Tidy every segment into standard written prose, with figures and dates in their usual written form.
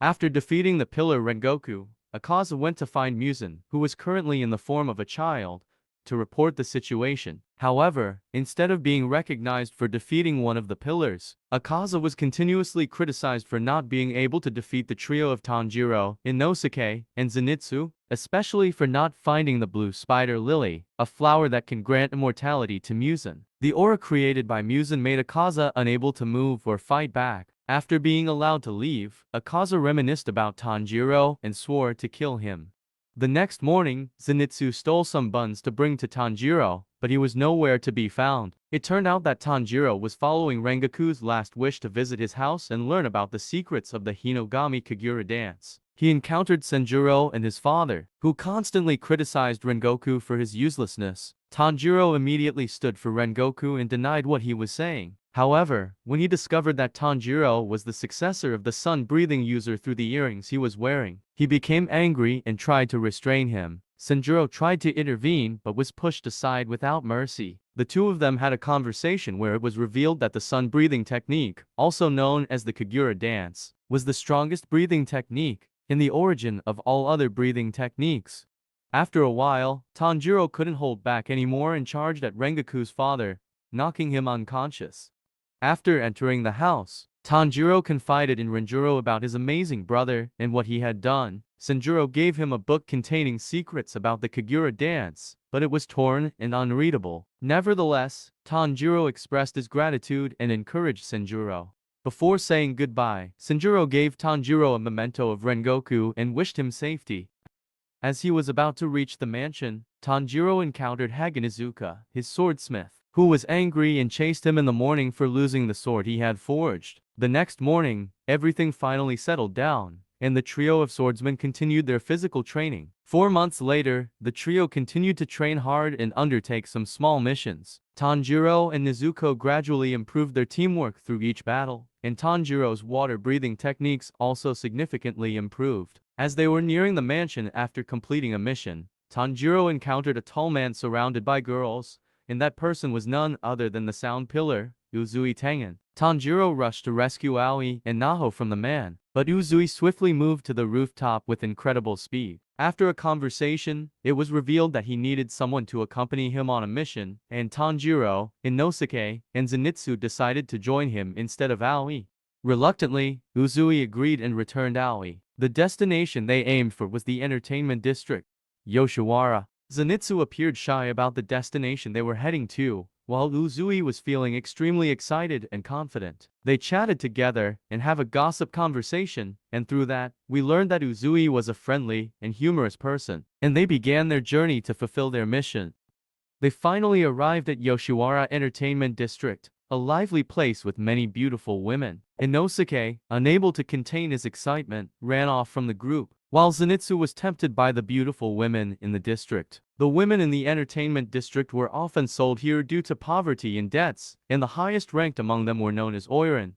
After defeating the pillar Rengoku, Akaza went to find Muzan, who was currently in the form of a child, to report the situation. However, instead of being recognized for defeating one of the pillars, Akaza was continuously criticized for not being able to defeat the trio of Tanjiro, Inosuke, and Zenitsu, especially for not finding the blue spider lily, a flower that can grant immortality to Muzan. The aura created by Muzan made Akaza unable to move or fight back. After being allowed to leave, Akaza reminisced about Tanjiro and swore to kill him. The next morning, Zenitsu stole some buns to bring to Tanjiro, but he was nowhere to be found. It turned out that Tanjiro was following Rengoku's last wish to visit his house and learn about the secrets of the Hinogami Kagura dance. He encountered Senjuro and his father, who constantly criticized Rengoku for his uselessness. Tanjiro immediately stood for Rengoku and denied what he was saying. However, when he discovered that Tanjiro was the successor of the sun-breathing user through the earrings he was wearing, he became angry and tried to restrain him. Senjuro tried to intervene but was pushed aside without mercy. The two of them had a conversation where it was revealed that the sun-breathing technique, also known as the Kagura dance, was the strongest breathing technique in the origin of all other breathing techniques. After a while, Tanjiro couldn't hold back anymore and charged at Rengoku's father, knocking him unconscious. After entering the house, Tanjiro confided in Renjuro about his amazing brother and what he had done. Senjuro gave him a book containing secrets about the Kagura dance, but it was torn and unreadable. Nevertheless, Tanjiro expressed his gratitude and encouraged Senjuro. Before saying goodbye, Senjuro gave Tanjiro a memento of Rengoku and wished him safety. As he was about to reach the mansion, Tanjiro encountered Hagenizuka, his swordsmith, who was angry and chased him in the morning for losing the sword he had forged. The next morning, everything finally settled down, and the trio of swordsmen continued their physical training. 4 months later, the trio continued to train hard and undertake some small missions. Tanjiro and Nezuko gradually improved their teamwork through each battle, and Tanjiro's water-breathing techniques also significantly improved. As they were nearing the mansion after completing a mission, Tanjiro encountered a tall man surrounded by girls, and that person was none other than the sound pillar, Uzui Tengen. Tanjiro rushed to rescue Aoi and Naho from the man, but Uzui swiftly moved to the rooftop with incredible speed. After a conversation, it was revealed that he needed someone to accompany him on a mission, and Tanjiro, Inosuke, and Zenitsu decided to join him instead of Aoi. Reluctantly, Uzui agreed and returned Aoi. The destination they aimed for was the entertainment district, Yoshiwara. Zenitsu appeared shy about the destination they were heading to, while Uzui was feeling extremely excited and confident. They chatted together and have a gossip conversation, and through that, we learned that Uzui was a friendly and humorous person, and they began their journey to fulfill their mission. They finally arrived at Yoshiwara Entertainment District, a lively place with many beautiful women. Inosuke, unable to contain his excitement, ran off from the group, while Zenitsu was tempted by the beautiful women in the district. The women in the entertainment district were often sold here due to poverty and debts, and the highest ranked among them were known as Oiran.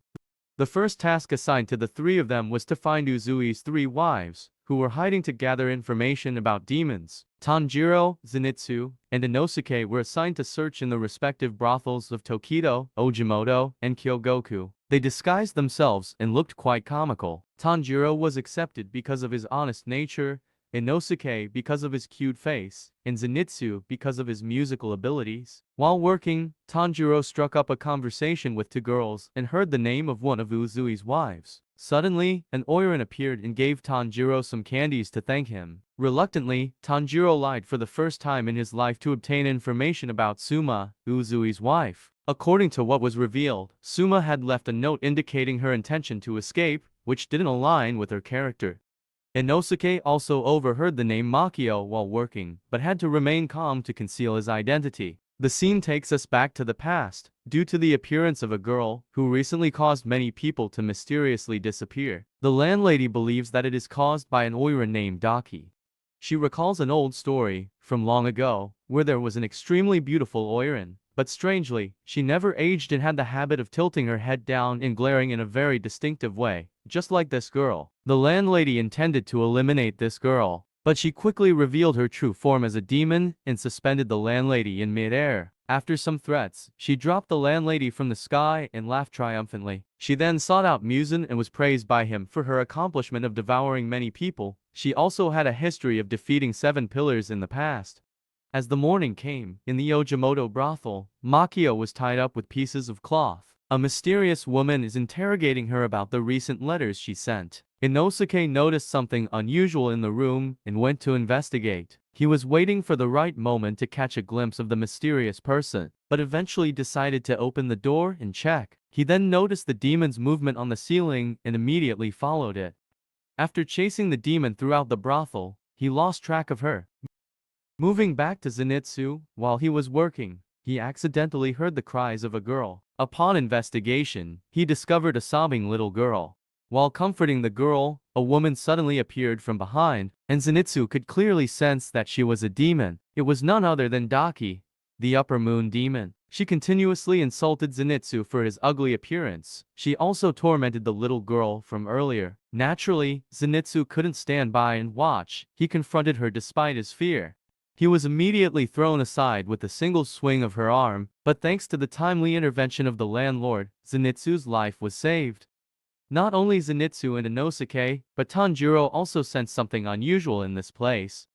The first task assigned to the three of them was to find Uzui's 3 wives, who were hiding to gather information about demons. Tanjiro, Zenitsu, and Inosuke were assigned to search in the respective brothels of Tokido, Ojimoto, and Kyogoku. They disguised themselves and looked quite comical. Tanjiro was accepted because of his honest nature, Inosuke because of his cute face, and Zenitsu because of his musical abilities. While working, Tanjiro struck up a conversation with 2 girls and heard the name of one of Uzui's wives. Suddenly, an Oiran appeared and gave Tanjiro some candies to thank him. Reluctantly, Tanjiro lied for the first time in his life to obtain information about Suma, Uzui's wife. According to what was revealed, Suma had left a note indicating her intention to escape, which didn't align with her character. Inosuke also overheard the name Makio while working, but had to remain calm to conceal his identity. The scene takes us back to the past, due to the appearance of a girl who recently caused many people to mysteriously disappear. The landlady believes that it is caused by an Oiran named Daki. She recalls an old story, from long ago, where there was an extremely beautiful Oiran, but strangely, she never aged and had the habit of tilting her head down and glaring in a very distinctive way, just like this girl. The landlady intended to eliminate this girl, but she quickly revealed her true form as a demon and suspended the landlady in mid-air. After some threats, she dropped the landlady from the sky and laughed triumphantly. She then sought out Muzan and was praised by him for her accomplishment of devouring many people. She also had a history of defeating 7 pillars in the past. As the morning came, in the Ojimoto brothel, Makio was tied up with pieces of cloth. A mysterious woman is interrogating her about the recent letters she sent. Inosuke noticed something unusual in the room and went to investigate. He was waiting for the right moment to catch a glimpse of the mysterious person, but eventually decided to open the door and check. He then noticed the demon's movement on the ceiling and immediately followed it. After chasing the demon throughout the brothel, he lost track of her. Moving back to Zenitsu, while he was working, he accidentally heard the cries of a girl. Upon investigation, he discovered a sobbing little girl. While comforting the girl, a woman suddenly appeared from behind, and Zenitsu could clearly sense that she was a demon. It was none other than Daki, the upper moon demon. She continuously insulted Zenitsu for his ugly appearance. She also tormented the little girl from earlier. Naturally, Zenitsu couldn't stand by and watch. He confronted her despite his fear. He was immediately thrown aside with a single swing of her arm, but thanks to the timely intervention of the landlord, Zenitsu's life was saved. Not only Zenitsu and Inosuke, but Tanjiro also sensed something unusual in this place.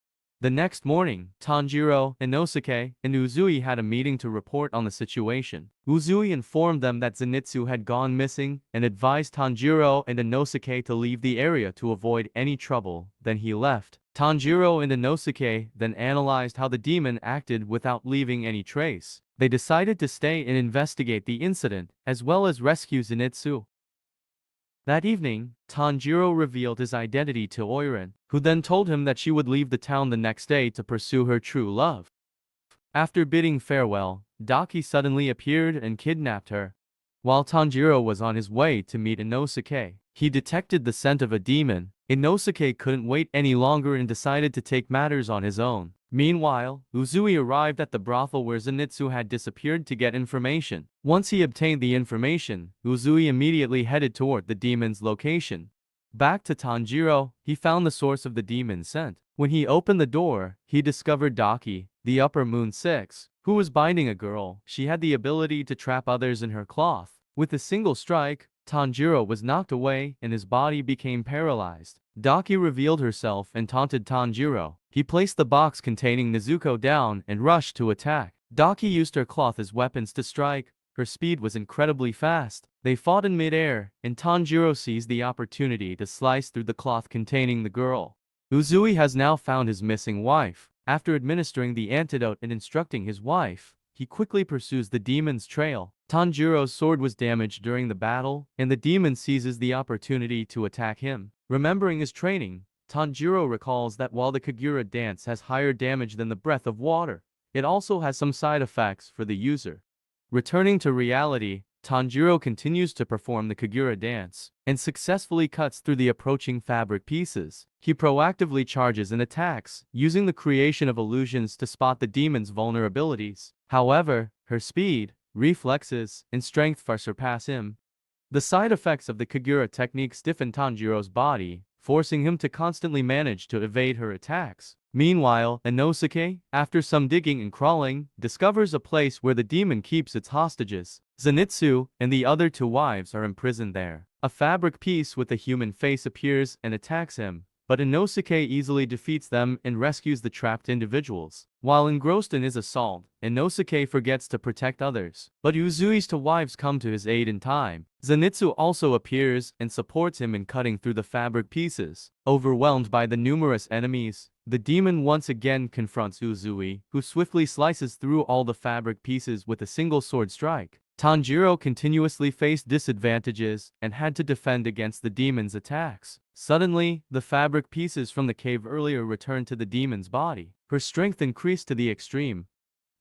The next morning, Tanjiro, Inosuke, and Uzui had a meeting to report on the situation. Uzui informed them that Zenitsu had gone missing and advised Tanjiro and Inosuke to leave the area to avoid any trouble. Then he left. Tanjiro and Inosuke then analyzed how the demon acted without leaving any trace. They decided to stay and investigate the incident, as well as rescue Zenitsu. That evening, Tanjiro revealed his identity to Oiran, who then told him that she would leave the town the next day to pursue her true love. After bidding farewell, Daki suddenly appeared and kidnapped her. While Tanjiro was on his way to meet Inosuke, he detected the scent of a demon. Inosuke couldn't wait any longer and decided to take matters on his own. Meanwhile, Uzui arrived at the brothel where Zenitsu had disappeared to get information. Once he obtained the information, Uzui immediately headed toward the demon's location. Back to Tanjiro, he found the source of the demon's scent. When he opened the door, he discovered Daki, the upper moon 6, who was binding a girl. She had the ability to trap others in her cloth. With a single strike, Tanjiro was knocked away and his body became paralyzed. Daki revealed herself and taunted Tanjiro. He placed the box containing Nezuko down and rushed to attack. Daki used her cloth as weapons to strike. Her speed was incredibly fast. They fought in midair, and Tanjiro seized the opportunity to slice through the cloth containing the girl. Uzui has now found his missing wife. After administering the antidote and instructing his wife, he quickly pursues the demon's trail. Tanjiro's sword was damaged during the battle, and the demon seizes the opportunity to attack him. Remembering his training, Tanjiro recalls that while the Kagura dance has higher damage than the breath of water, it also has some side effects for the user. Returning to reality, Tanjiro continues to perform the Kagura dance, and successfully cuts through the approaching fabric pieces. He proactively charges and attacks, using the creation of illusions to spot the demon's vulnerabilities. However, her speed, reflexes, and strength far surpass him. The side effects of the Kagura technique stiffen Tanjiro's body, forcing him to constantly manage to evade her attacks. Meanwhile, Inosuke, after some digging and crawling, discovers a place where the demon keeps its hostages. Zenitsu and the other 2 wives are imprisoned there. A fabric piece with a human face appears and attacks him, but Inosuke easily defeats them and rescues the trapped individuals. While engrossed in his assault, Inosuke forgets to protect others, but Uzui's 2 wives come to his aid in time. Zenitsu also appears and supports him in cutting through the fabric pieces. Overwhelmed by the numerous enemies, the demon once again confronts Uzui, who swiftly slices through all the fabric pieces with a single sword strike. Tanjiro continuously faced disadvantages and had to defend against the demon's attacks. Suddenly, the fabric pieces from the cave earlier returned to the demon's body. Her strength increased to the extreme.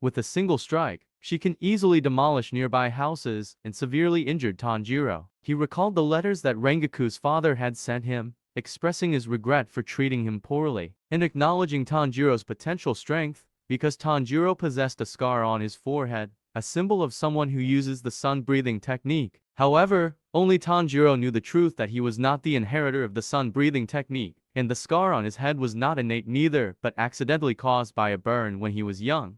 With a single strike, she can easily demolish nearby houses and severely injured Tanjiro. He recalled the letters that Rengoku's father had sent him, expressing his regret for treating him poorly, and acknowledging Tanjiro's potential strength, because Tanjiro possessed a scar on his forehead, a symbol of someone who uses the sun-breathing technique. However, only Tanjiro knew the truth that he was not the inheritor of the sun-breathing technique, and the scar on his head was not innate neither, but accidentally caused by a burn when he was young.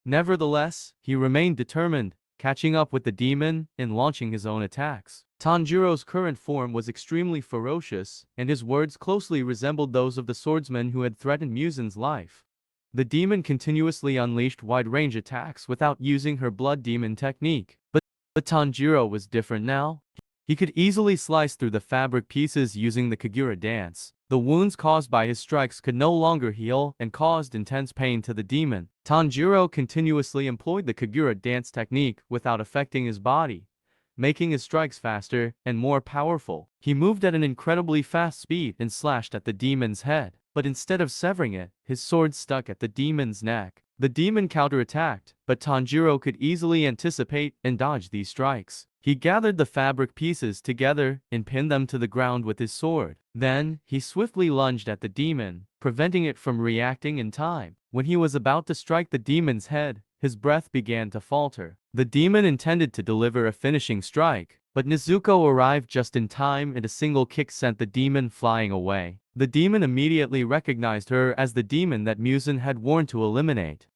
Nevertheless, he remained determined, catching up with the demon and launching his own attacks. Tanjiro's current form was extremely ferocious, and his words closely resembled those of the swordsman who had threatened Musen's life. The demon continuously unleashed wide-range attacks without using her blood demon technique. But Tanjiro was different now. He could easily slice through the fabric pieces using the Kagura dance. The wounds caused by his strikes could no longer heal and caused intense pain to the demon. Tanjiro continuously employed the Kagura dance technique without affecting his body, making his strikes faster and more powerful. He moved at an incredibly fast speed and slashed at the demon's head. But instead of severing it, his sword stuck at the demon's neck. The demon counterattacked, but Tanjiro could easily anticipate and dodge these strikes. He gathered the fabric pieces together and pinned them to the ground with his sword. Then, he swiftly lunged at the demon, preventing it from reacting in time. When he was about to strike the demon's head, his breath began to falter. The demon intended to deliver a finishing strike, but Nezuko arrived just in time and a single kick sent the demon flying away. The demon immediately recognized her as the demon that Musen had warned to eliminate.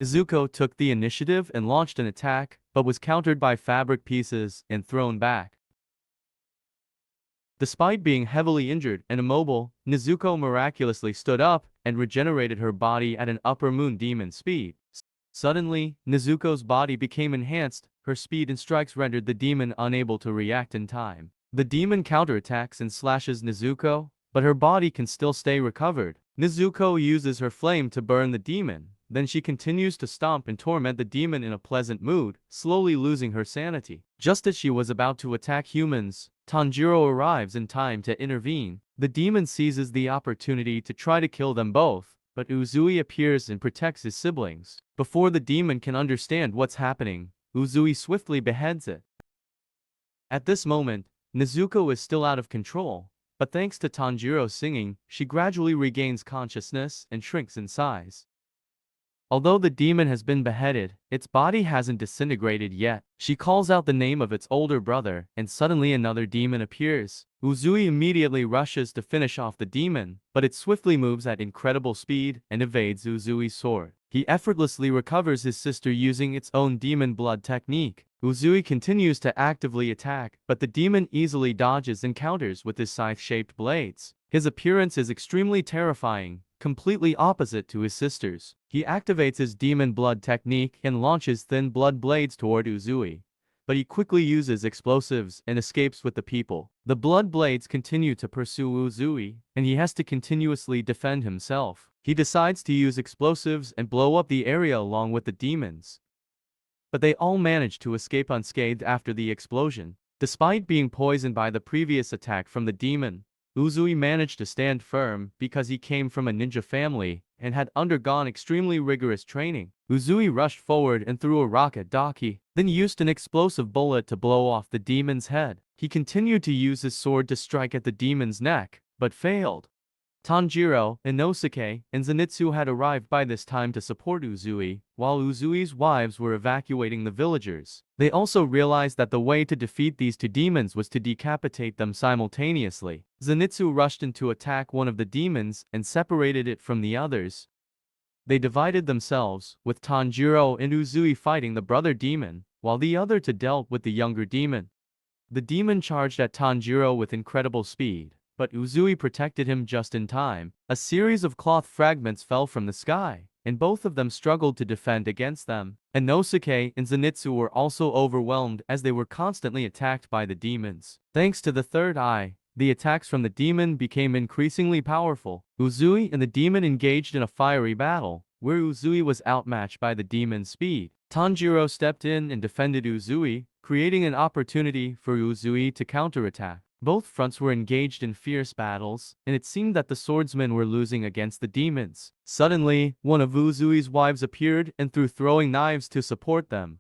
Nezuko took the initiative and launched an attack, but was countered by fabric pieces and thrown back. Despite being heavily injured and immobile, Nezuko miraculously stood up and regenerated her body at an upper moon demon speed. Suddenly, Nezuko's body became enhanced, her speed and strikes rendered the demon unable to react in time. The demon counterattacks and slashes Nezuko, but her body can still stay recovered. Nezuko uses her flame to burn the demon, then she continues to stomp and torment the demon in a pleasant mood, slowly losing her sanity. Just as she was about to attack humans, Tanjiro arrives in time to intervene. The demon seizes the opportunity to try to kill them both, but Uzui appears and protects his siblings. Before the demon can understand what's happening, Uzui swiftly beheads it. At this moment, Nezuko is still out of control, but thanks to Tanjiro's singing, she gradually regains consciousness and shrinks in size. Although the demon has been beheaded, its body hasn't disintegrated yet. She calls out the name of its older brother, and suddenly another demon appears. Uzui immediately rushes to finish off the demon, but it swiftly moves at incredible speed and evades Uzui's sword. He effortlessly recovers his sister using its own demon blood technique. Uzui continues to actively attack, but the demon easily dodges and counters with his scythe-shaped blades. His appearance is extremely terrifying, completely opposite to his sister's. He activates his demon blood technique and launches thin blood blades toward Uzui, but he quickly uses explosives and escapes with the people. The blood blades continue to pursue Uzui, and he has to continuously defend himself. He decides to use explosives and blow up the area along with the demons, but they all manage to escape unscathed after the explosion. Despite being poisoned by the previous attack from the demon, Uzui managed to stand firm because he came from a ninja family and had undergone extremely rigorous training. Uzui rushed forward and threw a rock at Daki, then used an explosive bullet to blow off the demon's head. He continued to use his sword to strike at the demon's neck, but failed. Tanjiro, Inosuke, and Zenitsu had arrived by this time to support Uzui, while Uzui's wives were evacuating the villagers. They also realized that the way to defeat these two demons was to decapitate them simultaneously. Zenitsu rushed in to attack one of the demons and separated it from the others. They divided themselves, with Tanjiro and Uzui fighting the brother demon, while the other two dealt with the younger demon. The demon charged at Tanjiro with incredible speed, but Uzui protected him just in time. A series of cloth fragments fell from the sky, and both of them struggled to defend against them. Inosuke and Zenitsu were also overwhelmed as they were constantly attacked by the demons. Thanks to the third eye, the attacks from the demon became increasingly powerful. Uzui and the demon engaged in a fiery battle, where Uzui was outmatched by the demon's speed. Tanjiro stepped in and defended Uzui, creating an opportunity for Uzui to counterattack. Both fronts were engaged in fierce battles, and it seemed that the swordsmen were losing against the demons. Suddenly, one of Uzui's wives appeared and threw throwing knives to support them,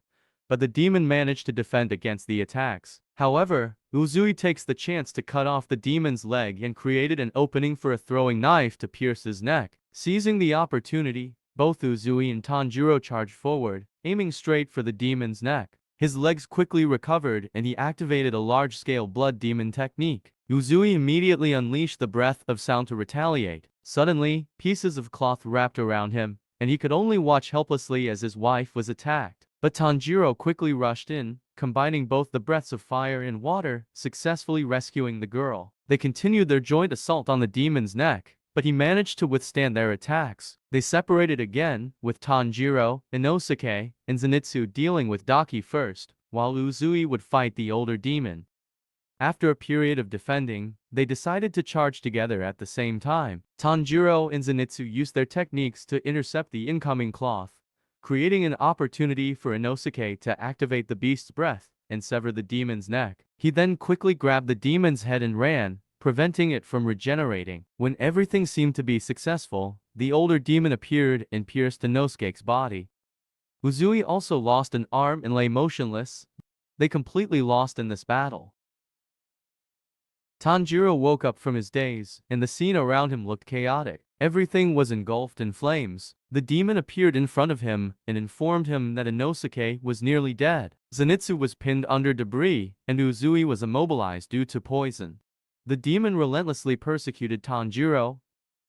but the demon managed to defend against the attacks. However, Uzui takes the chance to cut off the demon's leg and created an opening for a throwing knife to pierce his neck. Seizing the opportunity, both Uzui and Tanjiro charged forward, aiming straight for the demon's neck. His legs quickly recovered and he activated a large-scale blood demon technique. Uzui immediately unleashed the breath of sound to retaliate. Suddenly, pieces of cloth wrapped around him, and he could only watch helplessly as his wife was attacked. But Tanjiro quickly rushed in, combining both the breaths of fire and water, successfully rescuing the girl. They continued their joint assault on the demon's neck, but he managed to withstand their attacks. They separated again, with Tanjiro, Inosuke, and Zenitsu dealing with Daki first, while Uzui would fight the older demon. After a period of defending, they decided to charge together at the same time. Tanjiro and Zenitsu used their techniques to intercept the incoming cloth, creating an opportunity for Inosuke to activate the beast's breath and sever the demon's neck. He then quickly grabbed the demon's head and ran, preventing it from regenerating. When everything seemed to be successful, the older demon appeared and pierced Inosuke's body. Uzui also lost an arm and lay motionless. They completely lost in this battle. Tanjiro woke up from his daze, and the scene around him looked chaotic. Everything was engulfed in flames. The demon appeared in front of him and informed him that Inosuke was nearly dead. Zenitsu was pinned under debris, and Uzui was immobilized due to poison. The demon relentlessly persecuted Tanjiro.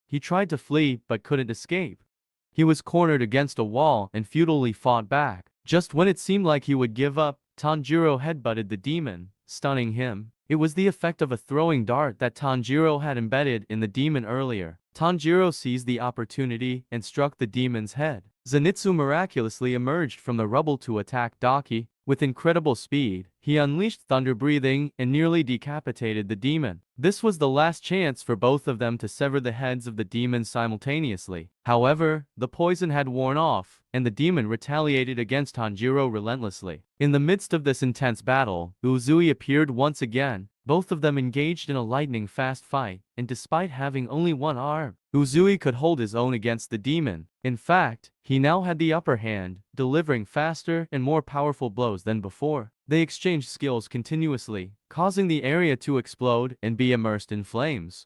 He tried to flee but couldn't escape. He was cornered against a wall and futilely fought back. Just when it seemed like he would give up, Tanjiro headbutted the demon, stunning him. It was the effect of a throwing dart that Tanjiro had embedded in the demon earlier. Tanjiro seized the opportunity and struck the demon's head. Zenitsu miraculously emerged from the rubble to attack Daki. With incredible speed, he unleashed thunder breathing and nearly decapitated the demon. This was the last chance for both of them to sever the heads of the demons simultaneously. However, the poison had worn off, and the demon retaliated against Tanjiro relentlessly. In the midst of this intense battle, Uzui appeared once again. Both of them engaged in a lightning-fast fight, and despite having only one arm, Uzui could hold his own against the demon. In fact, he now had the upper hand, delivering faster and more powerful blows than before. They exchanged skills continuously, causing the area to explode and be immersed in flames.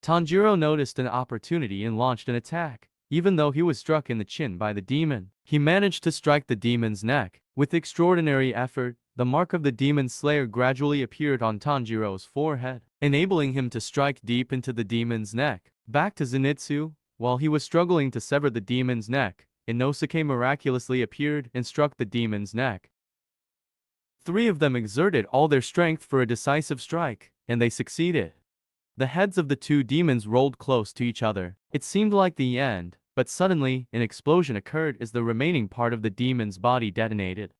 Tanjiro noticed an opportunity and launched an attack. Even though he was struck in the chin by the demon, he managed to strike the demon's neck. With extraordinary effort, the mark of the demon slayer gradually appeared on Tanjiro's forehead, enabling him to strike deep into the demon's neck. Back to Zenitsu, while he was struggling to sever the demon's neck, Inosuke miraculously appeared and struck the demon's neck. Three of them exerted all their strength for a decisive strike, and they succeeded. The heads of the two demons rolled close to each other. It seemed like the end, but suddenly, an explosion occurred as the remaining part of the demon's body detonated.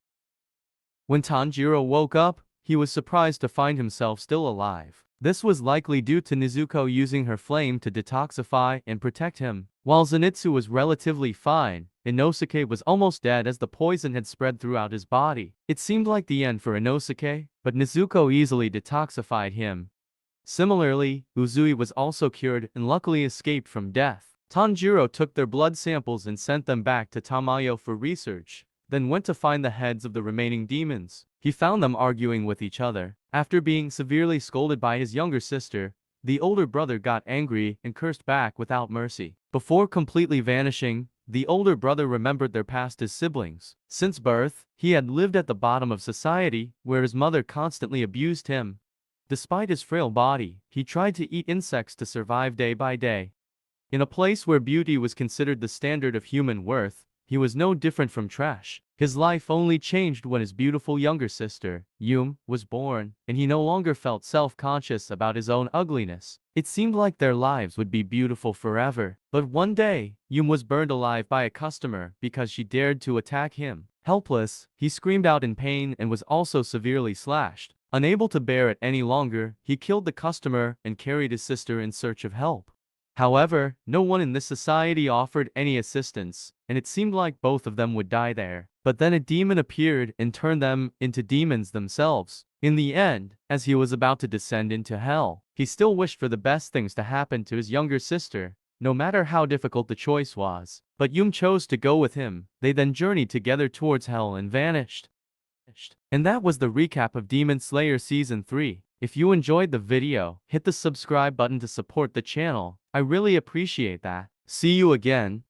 When Tanjiro woke up, he was surprised to find himself still alive. This was likely due to Nezuko using her flame to detoxify and protect him. While Zenitsu was relatively fine, Inosuke was almost dead as the poison had spread throughout his body. It seemed like the end for Inosuke, but Nezuko easily detoxified him. Similarly, Uzui was also cured and luckily escaped from death. Tanjiro took their blood samples and sent them back to Tamayo for research, then went to find the heads of the remaining demons. He found them arguing with each other. After being severely scolded by his younger sister, the older brother got angry and cursed back without mercy. Before completely vanishing, the older brother remembered their past as siblings. Since birth, he had lived at the bottom of society, where his mother constantly abused him. Despite his frail body, he tried to eat insects to survive day by day. In a place where beauty was considered the standard of human worth, he was no different from trash. His life only changed when his beautiful younger sister, Yum, was born, and he no longer felt self-conscious about his own ugliness. It seemed like their lives would be beautiful forever. But one day, Yum was burned alive by a customer because she dared to attack him. Helpless, he screamed out in pain and was also severely slashed. Unable to bear it any longer, he killed the customer and carried his sister in search of help. However, no one in this society offered any assistance, and it seemed like both of them would die there. But then a demon appeared and turned them into demons themselves. In the end, as he was about to descend into hell, he still wished for the best things to happen to his younger sister, no matter how difficult the choice was. But Yum chose to go with him. They then journeyed together towards hell and vanished. And that was the recap of Demon Slayer Season 3. If you enjoyed the video, hit the subscribe button to support the channel. I really appreciate that. See you again.